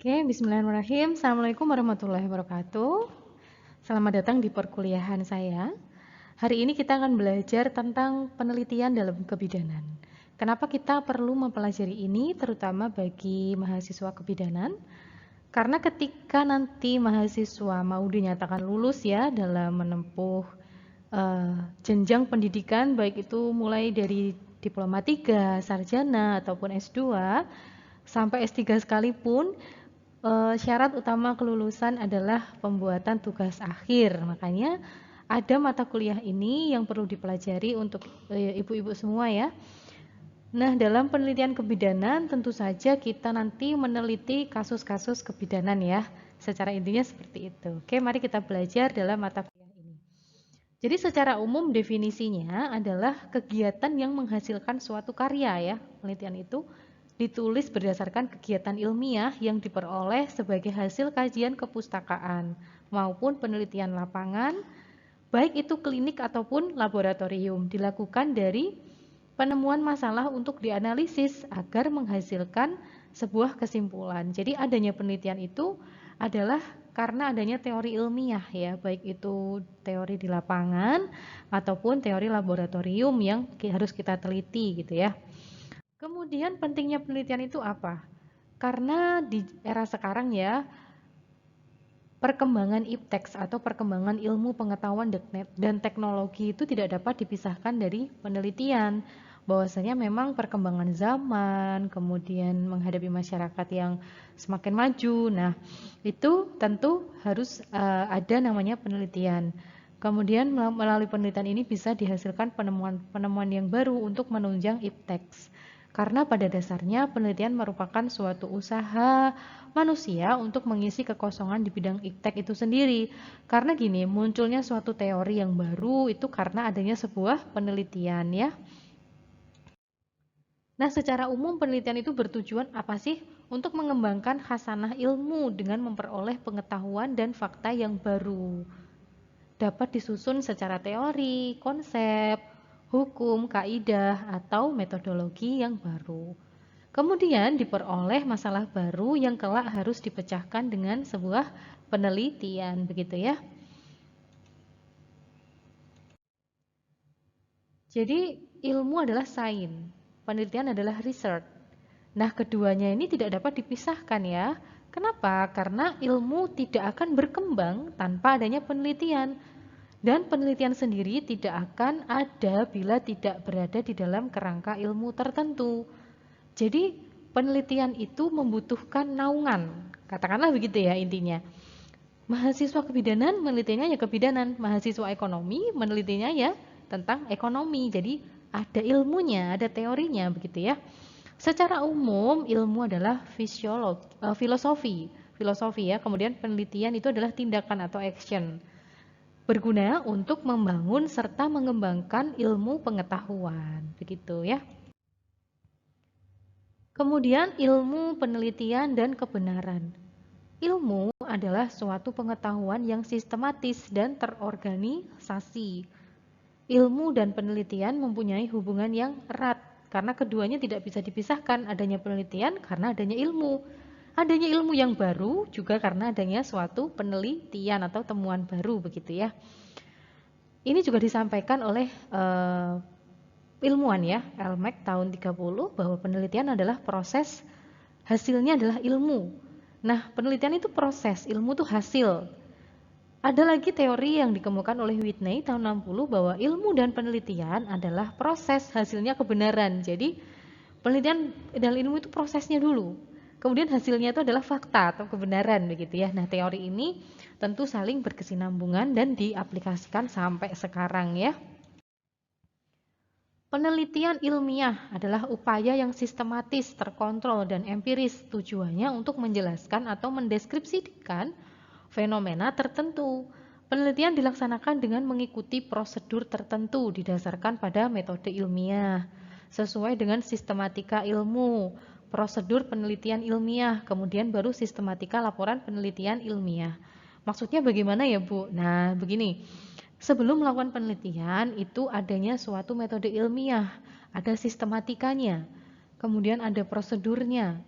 Oke, bismillahirrahmanirrahim. Assalamualaikum warahmatullahi wabarakatuh. Selamat datang di perkuliahan saya. Hari ini kita akan belajar tentang penelitian dalam kebidanan. Kenapa kita perlu mempelajari ini, terutama bagi mahasiswa kebidanan? Karena ketika nanti mahasiswa mau dinyatakan lulus ya dalam menempuh jenjang pendidikan, baik itu mulai dari diploma 3, sarjana, ataupun S2, sampai S3 sekalipun, syarat utama kelulusan adalah pembuatan tugas akhir. Makanya ada mata kuliah ini yang perlu dipelajari untuk ibu-ibu semua ya. Nah, dalam penelitian kebidanan tentu saja kita nanti meneliti kasus-kasus kebidanan ya. Secara intinya seperti itu. Oke, mari kita belajar dalam mata kuliah ini. Jadi secara umum definisinya adalah kegiatan yang menghasilkan suatu karya ya. Penelitian itu ditulis berdasarkan kegiatan ilmiah yang diperoleh sebagai hasil kajian kepustakaan maupun penelitian lapangan, baik itu klinik ataupun laboratorium, dilakukan dari penemuan masalah untuk dianalisis agar menghasilkan sebuah kesimpulan. Jadi adanya penelitian itu adalah karena adanya teori ilmiah ya, baik itu teori di lapangan ataupun teori laboratorium yang harus kita teliti gitu ya. Kemudian pentingnya penelitian itu apa? Karena di era sekarang ya, perkembangan ipteks atau perkembangan ilmu pengetahuan dan teknologi itu tidak dapat dipisahkan dari penelitian. Bahwasanya memang perkembangan zaman, kemudian menghadapi masyarakat yang semakin maju. Nah, itu tentu harus ada namanya penelitian. Kemudian melalui penelitian ini bisa dihasilkan penemuan-penemuan yang baru untuk menunjang ipteks. Karena pada dasarnya penelitian merupakan suatu usaha manusia untuk mengisi kekosongan di bidang iptek itu sendiri. Karena gini, munculnya suatu teori yang baru itu karena adanya sebuah penelitian ya. Nah, secara umum penelitian itu bertujuan apa sih? Untuk mengembangkan khasanah ilmu dengan memperoleh pengetahuan dan fakta yang baru. Dapat disusun secara teori, konsep, hukum, kaidah, atau metodologi yang baru. Kemudian diperoleh masalah baru yang kelak harus dipecahkan dengan sebuah penelitian, begitu ya. Jadi ilmu adalah sains, penelitian adalah research. Nah, keduanya ini tidak dapat dipisahkan ya. Kenapa? Karena ilmu tidak akan berkembang tanpa adanya penelitian. Dan penelitian sendiri tidak akan ada bila tidak berada di dalam kerangka ilmu tertentu. Jadi penelitian itu membutuhkan naungan, katakanlah begitu ya intinya. Mahasiswa kebidanan menelitinya ya kebidanan, mahasiswa ekonomi menelitinya ya tentang ekonomi. Jadi ada ilmunya, ada teorinya begitu ya. Secara umum ilmu adalah filosofi ya. Kemudian penelitian itu adalah tindakan atau action. Berguna untuk membangun serta mengembangkan ilmu pengetahuan, begitu ya. Kemudian ilmu penelitian dan kebenaran. Ilmu adalah suatu pengetahuan yang sistematis dan terorganisasi. Ilmu dan penelitian mempunyai hubungan yang erat karena keduanya tidak bisa dipisahkan, adanya penelitian karena adanya ilmu. Adanya ilmu yang baru juga karena adanya suatu penelitian atau temuan baru begitu ya. Ini juga disampaikan oleh ilmuwan ya, Elmek tahun 30 bahwa penelitian adalah proses, hasilnya adalah ilmu. Nah, penelitian itu proses, ilmu itu hasil. Ada lagi teori yang dikemukakan oleh Whitney tahun 60 bahwa ilmu dan penelitian adalah proses, hasilnya kebenaran. Jadi, penelitian dan ilmu itu prosesnya dulu. Kemudian hasilnya itu adalah fakta atau kebenaran begitu ya. Nah, teori ini tentu saling berkesinambungan dan diaplikasikan sampai sekarang ya. Penelitian ilmiah adalah upaya yang sistematis, terkontrol, dan empiris. Tujuannya untuk menjelaskan atau mendeskripsikan fenomena tertentu. Penelitian dilaksanakan dengan mengikuti prosedur tertentu didasarkan pada metode ilmiah, sesuai dengan sistematika ilmu, prosedur penelitian ilmiah, kemudian baru sistematika laporan penelitian ilmiah. Maksudnya bagaimana ya, Bu? Nah, begini. Sebelum melakukan penelitian, itu adanya suatu metode ilmiah, ada sistematikanya, kemudian ada prosedurnya.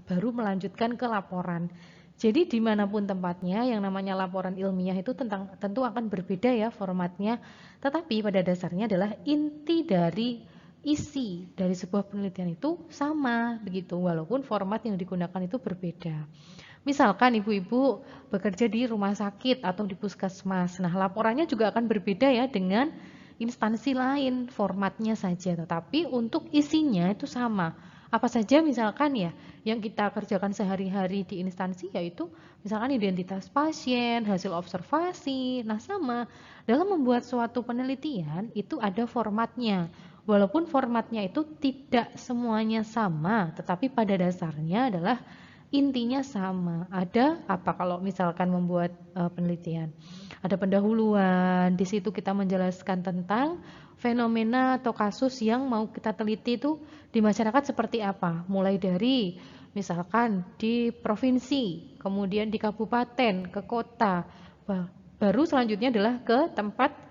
baru melanjutkan ke laporan. Jadi dimanapun tempatnya, yang namanya laporan ilmiah itu tentu akan berbeda ya formatnya, tetapi pada dasarnya adalah inti dari isi dari sebuah penelitian itu sama begitu, walaupun format yang digunakan itu berbeda. Misalkan ibu-ibu bekerja di rumah sakit atau di puskesmas, nah laporannya juga akan berbeda ya dengan instansi lain, formatnya saja, tetapi untuk isinya itu sama. Apa saja misalkan ya yang kita kerjakan sehari-hari di instansi, yaitu misalkan identitas pasien, hasil observasi. Nah sama, dalam membuat suatu penelitian itu ada formatnya. Walaupun formatnya itu tidak semuanya sama, tetapi pada dasarnya adalah intinya sama. Ada apa kalau misalkan membuat penelitian? Ada pendahuluan, di situ kita menjelaskan tentang fenomena atau kasus yang mau kita teliti itu di masyarakat seperti apa. Mulai dari misalkan di provinsi, kemudian di kabupaten, ke kota. Baru selanjutnya adalah ke tempat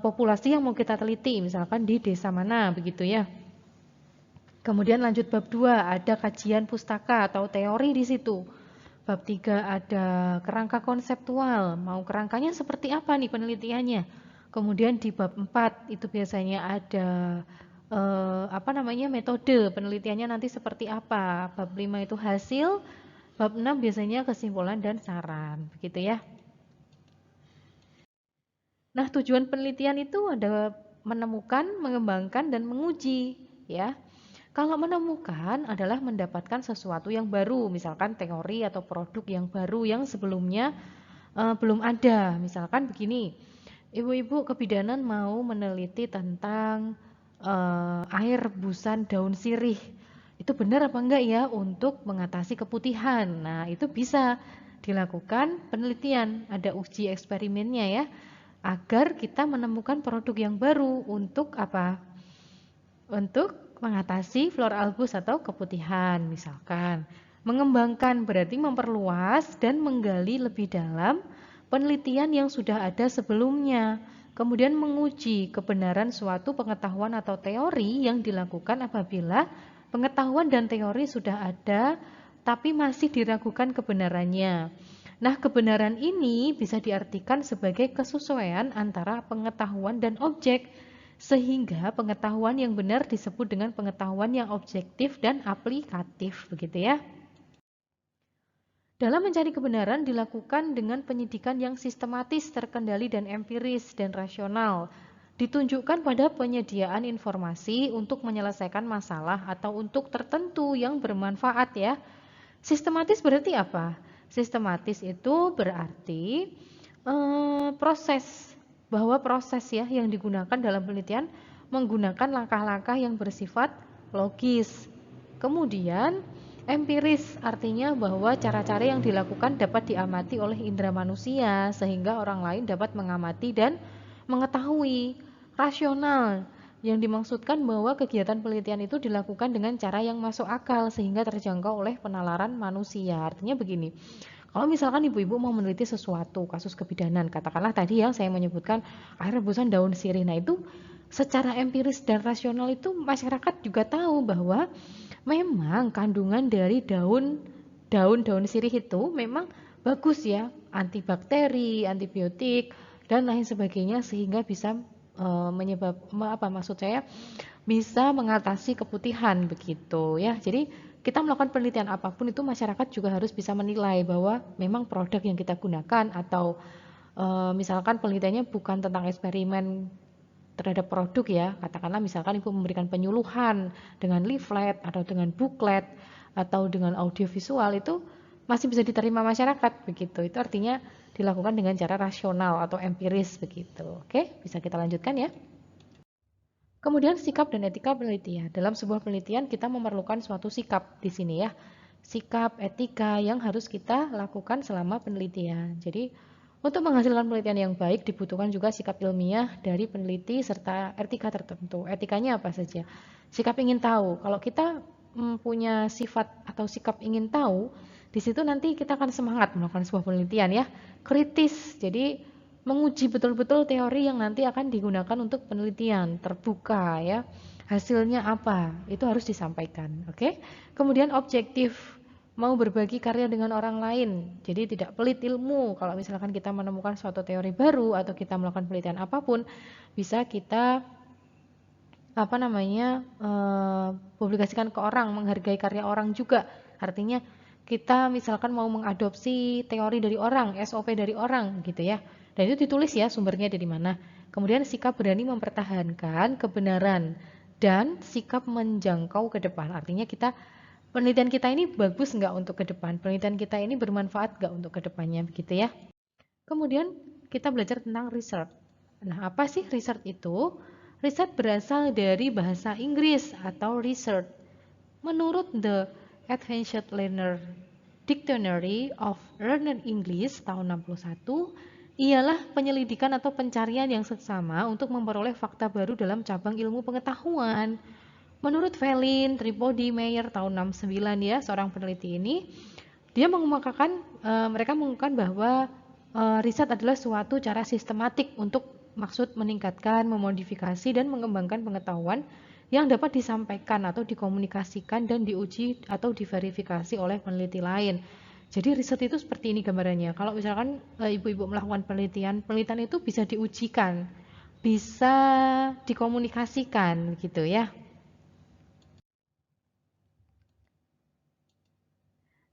populasi yang mau kita teliti, misalkan di desa mana begitu ya. Kemudian lanjut bab 2, ada kajian pustaka atau teori di situ. Bab 3 ada kerangka konseptual, mau kerangkanya seperti apa nih penelitiannya. Kemudian di bab 4 itu biasanya ada metode penelitiannya nanti seperti apa. Bab 5 itu hasil, bab 6 biasanya kesimpulan dan saran, begitu ya. Nah, tujuan penelitian itu ada menemukan, mengembangkan dan menguji, ya. Kalau menemukan adalah mendapatkan sesuatu yang baru, misalkan teori atau produk yang baru yang sebelumnya belum ada. Misalkan begini, ibu-ibu kebidanan mau meneliti tentang air rebusan daun sirih. Itu benar apa enggak ya untuk mengatasi keputihan? Nah, itu bisa dilakukan penelitian, ada uji eksperimennya ya, agar kita menemukan produk yang baru untuk apa? Untuk mengatasi flora albus atau keputihan misalkan. Mengembangkan berarti memperluas dan menggali lebih dalam penelitian yang sudah ada sebelumnya. Kemudian menguji kebenaran suatu pengetahuan atau teori yang dilakukan apabila pengetahuan dan teori sudah ada tapi masih diragukan kebenarannya. Nah, kebenaran ini bisa diartikan sebagai kesesuaian antara pengetahuan dan objek, sehingga pengetahuan yang benar disebut dengan pengetahuan yang objektif dan aplikatif, begitu ya. Dalam mencari kebenaran dilakukan dengan penyidikan yang sistematis, terkendali dan empiris dan rasional. Ditunjukkan pada penyediaan informasi untuk menyelesaikan masalah atau untuk tertentu yang bermanfaat ya. Sistematis berarti apa? Sistematis itu berarti proses, bahwa proses ya yang digunakan dalam penelitian menggunakan langkah-langkah yang bersifat logis. Kemudian empiris artinya bahwa cara-cara yang dilakukan dapat diamati oleh indera manusia sehingga orang lain dapat mengamati dan mengetahui. Rasional yang dimaksudkan bahwa kegiatan penelitian itu dilakukan dengan cara yang masuk akal sehingga terjangkau oleh penalaran manusia. Artinya begini, kalau misalkan ibu-ibu mau meneliti sesuatu kasus kebidanan, katakanlah tadi yang saya menyebutkan air rebusan daun sirih, nah itu secara empiris dan rasional itu masyarakat juga tahu bahwa memang kandungan dari daun sirih itu memang bagus ya, antibakteri, antibiotik dan lain sebagainya sehingga bisa bisa mengatasi keputihan begitu ya. Jadi kita melakukan penelitian apapun itu masyarakat juga harus bisa menilai bahwa memang produk yang kita gunakan atau misalkan penelitiannya bukan tentang eksperimen terhadap produk ya. Katakanlah misalkan ibu memberikan penyuluhan dengan leaflet atau dengan booklet atau dengan audiovisual, itu masih bisa diterima masyarakat begitu. Itu artinya dilakukan dengan cara rasional atau empiris begitu. Oke, bisa kita lanjutkan ya. Kemudian sikap dan etika penelitian. Dalam sebuah penelitian kita memerlukan suatu sikap di sini ya. Sikap, etika yang harus kita lakukan selama penelitian. Jadi untuk menghasilkan penelitian yang baik dibutuhkan juga sikap ilmiah dari peneliti serta etika tertentu. Etikanya apa saja? Sikap ingin tahu. Kalau kita punya sifat atau sikap ingin tahu, di situ nanti kita akan semangat melakukan sebuah penelitian ya. Kritis. Jadi menguji betul-betul teori yang nanti akan digunakan untuk penelitian, terbuka ya. hasilnya apa, itu harus disampaikan. Oke. Kemudian objektif, mau berbagi karya dengan orang lain, jadi tidak pelit ilmu. Kalau misalkan kita menemukan suatu teori baru atau kita melakukan penelitian apapun, bisa kita publikasikan ke orang, menghargai karya orang juga. Artinya kita misalkan mau mengadopsi teori dari orang, SOP dari orang gitu ya, dan itu ditulis ya sumbernya dari mana. Kemudian sikap berani mempertahankan kebenaran dan sikap menjangkau ke depan. Artinya penelitian kita ini bagus nggak untuk ke depan, penelitian kita ini bermanfaat nggak untuk ke depannya, begitu ya. Kemudian kita belajar tentang research. Nah, apa sih research itu? Research berasal dari bahasa Inggris atau research. Menurut The Advanced Learner Dictionary of Learner English tahun 61, ialah penyelidikan atau pencarian yang seksama untuk memperoleh fakta baru dalam cabang ilmu pengetahuan. Menurut Velin, Tripodi, Meyer tahun 69 ya, seorang peneliti ini, mereka mengungkapkan bahwa riset adalah suatu cara sistematik untuk maksud meningkatkan, memodifikasi, dan mengembangkan pengetahuan yang dapat disampaikan atau dikomunikasikan dan diuji atau diverifikasi oleh peneliti lain. Jadi riset itu seperti ini gambarannya. Kalau misalkan ibu-ibu melakukan penelitian itu bisa diujikan, bisa dikomunikasikan gitu ya.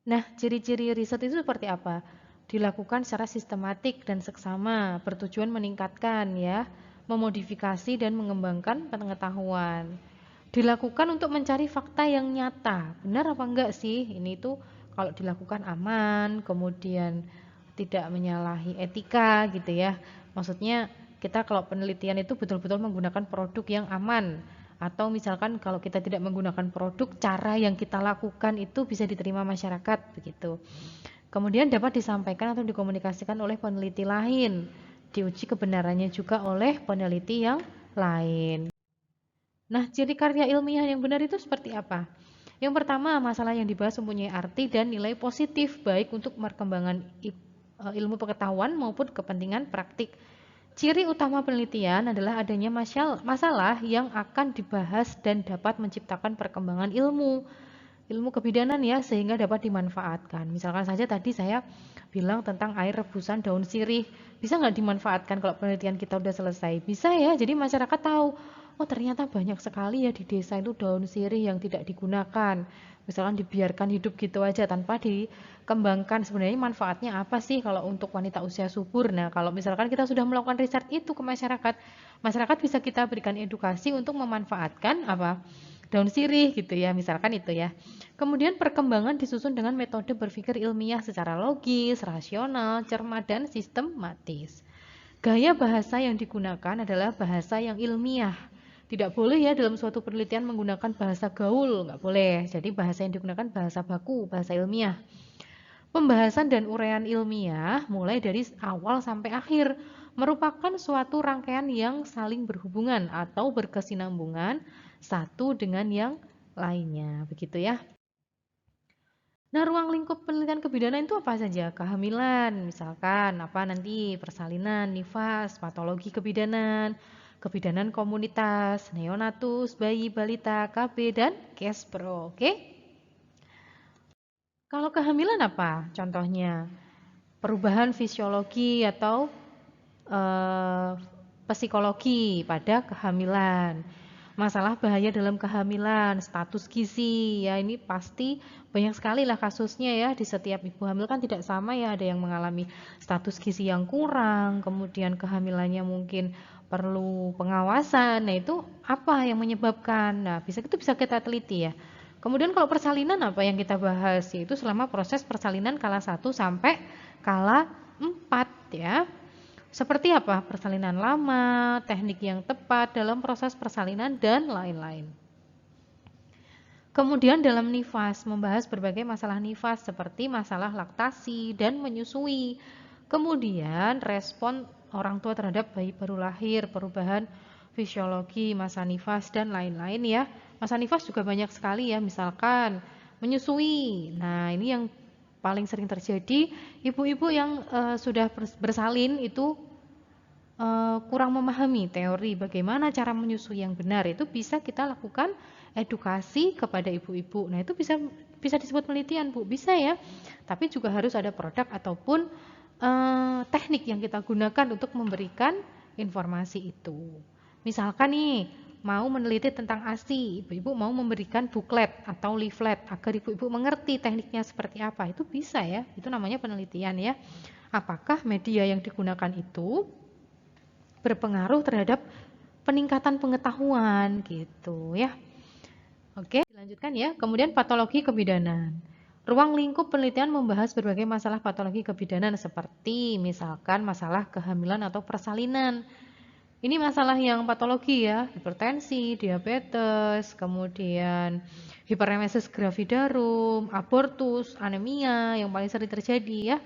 Nah, ciri-ciri riset itu seperti apa? Dilakukan secara sistematik dan seksama, bertujuan meningkatkan ya, memodifikasi dan mengembangkan pengetahuan. Dilakukan untuk mencari fakta yang nyata. Benar apa enggak sih? Ini tuh kalau dilakukan aman, kemudian tidak menyalahi etika gitu ya. Maksudnya kita kalau penelitian itu betul-betul menggunakan produk yang aman, atau misalkan kalau kita tidak menggunakan produk, cara yang kita lakukan itu bisa diterima masyarakat begitu. Kemudian dapat disampaikan atau dikomunikasikan oleh peneliti lain, diuji kebenarannya juga oleh peneliti yang lain. Nah, ciri karya ilmiah yang benar itu seperti apa? Yang pertama, masalah yang dibahas mempunyai arti dan nilai positif baik untuk perkembangan ilmu pengetahuan maupun kepentingan praktik. Ciri utama penelitian adalah adanya masalah yang akan dibahas dan dapat menciptakan perkembangan ilmu kebidanan ya, sehingga dapat dimanfaatkan. Misalkan saja tadi saya bilang tentang air rebusan daun sirih, bisa nggak dimanfaatkan kalau penelitian kita udah selesai? Bisa ya, jadi masyarakat tahu, oh ternyata banyak sekali ya di desa itu daun sirih yang tidak digunakan. Misalkan dibiarkan hidup gitu aja tanpa dikembangkan, sebenarnya manfaatnya apa sih kalau untuk wanita usia subur. Nah, kalau misalkan kita sudah melakukan riset itu ke masyarakat, masyarakat bisa kita berikan edukasi untuk memanfaatkan daun sirih gitu ya, misalkan itu ya. Kemudian perkembangan disusun dengan metode berpikir ilmiah secara logis, rasional, cermat, dan sistematis. Gaya bahasa yang digunakan adalah bahasa yang ilmiah. Tidak boleh ya dalam suatu penelitian menggunakan bahasa gaul, nggak boleh. Jadi bahasa yang digunakan bahasa baku, bahasa ilmiah. Pembahasan dan uraian ilmiah mulai dari awal sampai akhir merupakan suatu rangkaian yang saling berhubungan atau berkesinambungan satu dengan yang lainnya, begitu ya. Nah, ruang lingkup penelitian kebidanan itu apa saja? Kehamilan, misalkan nanti persalinan, nifas, patologi kebidanan, kebidanan komunitas, neonatus, bayi, balita, KB, dan Kespro. Oke? Kalau kehamilan apa? Contohnya, perubahan fisiologi atau eh, psikologi pada kehamilan. Masalah bahaya dalam kehamilan, status gizi, ya ini pasti banyak sekali lah kasusnya ya, di setiap ibu hamil kan tidak sama ya, ada yang mengalami status gizi yang kurang, kemudian kehamilannya mungkin perlu pengawasan. Nah, itu apa yang menyebabkan? Nah, itu bisa kita teliti ya. Kemudian kalau persalinan apa yang kita bahas, yaitu selama proses persalinan kala 1 sampai kala 4 ya. Seperti apa? Persalinan lama, teknik yang tepat dalam proses persalinan, dan lain-lain. Kemudian dalam nifas, membahas berbagai masalah nifas seperti masalah laktasi dan menyusui. Kemudian respon orang tua terhadap bayi baru lahir, perubahan fisiologi masa nifas, dan lain-lain ya. Masa nifas juga banyak sekali ya, misalkan menyusui. Nah, ini yang paling sering terjadi, ibu-ibu yang sudah bersalin itu kurang memahami teori bagaimana cara menyusui yang benar, itu bisa kita lakukan edukasi kepada ibu-ibu. Nah, itu bisa disebut penelitian, Bu. Bisa ya. Tapi juga harus ada produk ataupun teknik yang kita gunakan untuk memberikan informasi itu. Misalkan nih, mau meneliti tentang ASI, ibu-ibu mau memberikan buklet atau leaflet agar ibu-ibu mengerti tekniknya seperti apa. Itu bisa ya. Itu namanya penelitian ya. Apakah media yang digunakan itu berpengaruh terhadap peningkatan pengetahuan gitu ya. Oke, dilanjutkan ya. Kemudian patologi kebidanan. Ruang lingkup penelitian membahas berbagai masalah patologi kebidanan seperti misalkan masalah kehamilan atau persalinan. Ini masalah yang patologi ya, hipertensi, diabetes, kemudian hiperemesis gravidarum, abortus, anemia yang paling sering terjadi ya.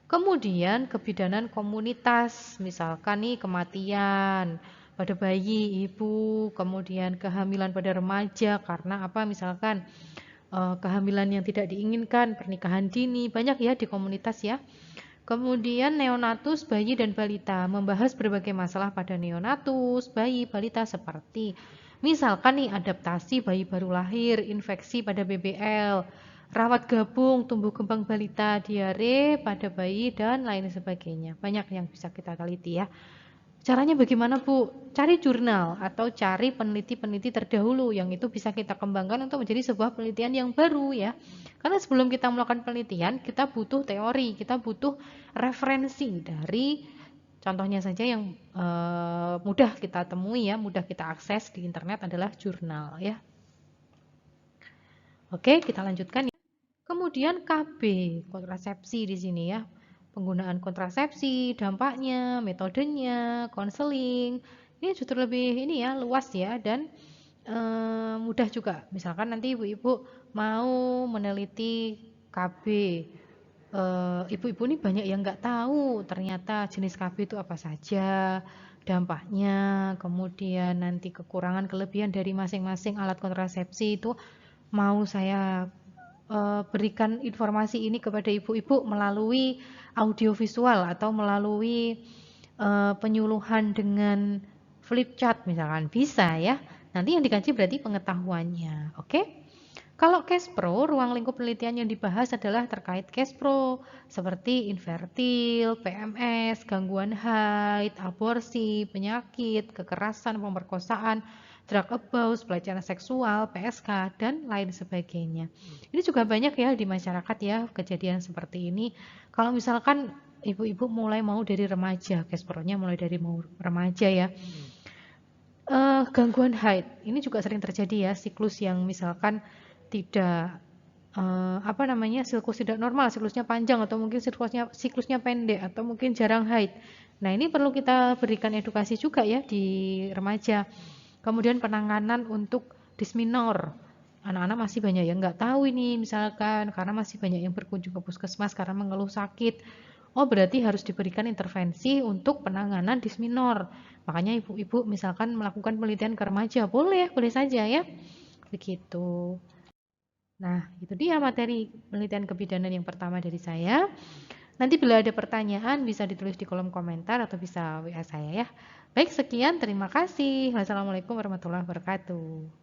Kemudian kebidanan komunitas, misalkan nih kematian pada bayi, ibu, kemudian kehamilan pada remaja karena apa misalkan kehamilan yang tidak diinginkan, pernikahan dini, banyak ya di komunitas ya. Kemudian neonatus, bayi dan balita, membahas berbagai masalah pada neonatus, bayi, balita seperti misalkan nih adaptasi bayi baru lahir, infeksi pada BBL, rawat gabung, tumbuh kembang balita, diare pada bayi dan lain sebagainya. Banyak yang bisa kita teliti ya. Caranya bagaimana Bu? Cari jurnal atau cari peneliti-peneliti terdahulu yang itu bisa kita kembangkan untuk menjadi sebuah penelitian yang baru ya. Karena sebelum kita melakukan penelitian, kita butuh teori, kita butuh referensi dari contohnya saja yang mudah kita temui ya, mudah kita akses di internet adalah jurnal ya. Oke, kita lanjutkan ya. Kemudian KB, kontrasepsi di sini ya. Penggunaan kontrasepsi, dampaknya, metodenya, konseling. Ini justru lebih ini ya, luas ya dan mudah juga. Misalkan nanti ibu-ibu mau meneliti KB. Ibu-ibu ini banyak yang nggak tahu ternyata jenis KB itu apa saja, dampaknya, kemudian nanti kekurangan kelebihan dari masing-masing alat kontrasepsi itu mau saya berikan informasi ini kepada ibu-ibu melalui audiovisual atau melalui penyuluhan dengan flip chart misalkan bisa ya. Nanti yang dikaji berarti pengetahuannya. Oke? Kalau case pro, ruang lingkup penelitian yang dibahas adalah terkait case pro seperti infertil, PMS, gangguan haid, aborsi, penyakit, kekerasan, pemerkosaan, drug abuse, pelecehan seksual, PSK, dan lain sebagainya. Ini juga banyak ya di masyarakat ya kejadian seperti ini. Kalau misalkan ibu-ibu mulai mau dari remaja, case pro-nya mulai dari mau remaja ya. Gangguan haid, ini juga sering terjadi ya, siklus yang misalkan tidak siklus tidak normal, siklusnya panjang atau mungkin siklusnya pendek atau mungkin jarang haid. Nah, ini perlu kita berikan edukasi juga ya di remaja. Kemudian penanganan untuk disminor. Anak-anak masih banyak yang nggak tahu ini misalkan karena masih banyak yang berkunjung ke puskesmas karena mengeluh sakit. Oh, berarti harus diberikan intervensi untuk penanganan disminor. Makanya ibu-ibu misalkan melakukan penelitian ke remaja, boleh saja ya. Begitu. Nah, itu dia materi penelitian kebidanan yang pertama dari saya. Nanti bila ada pertanyaan bisa ditulis di kolom komentar atau bisa WA saya ya. Baik, sekian. Terima kasih. Wassalamualaikum warahmatullahi wabarakatuh.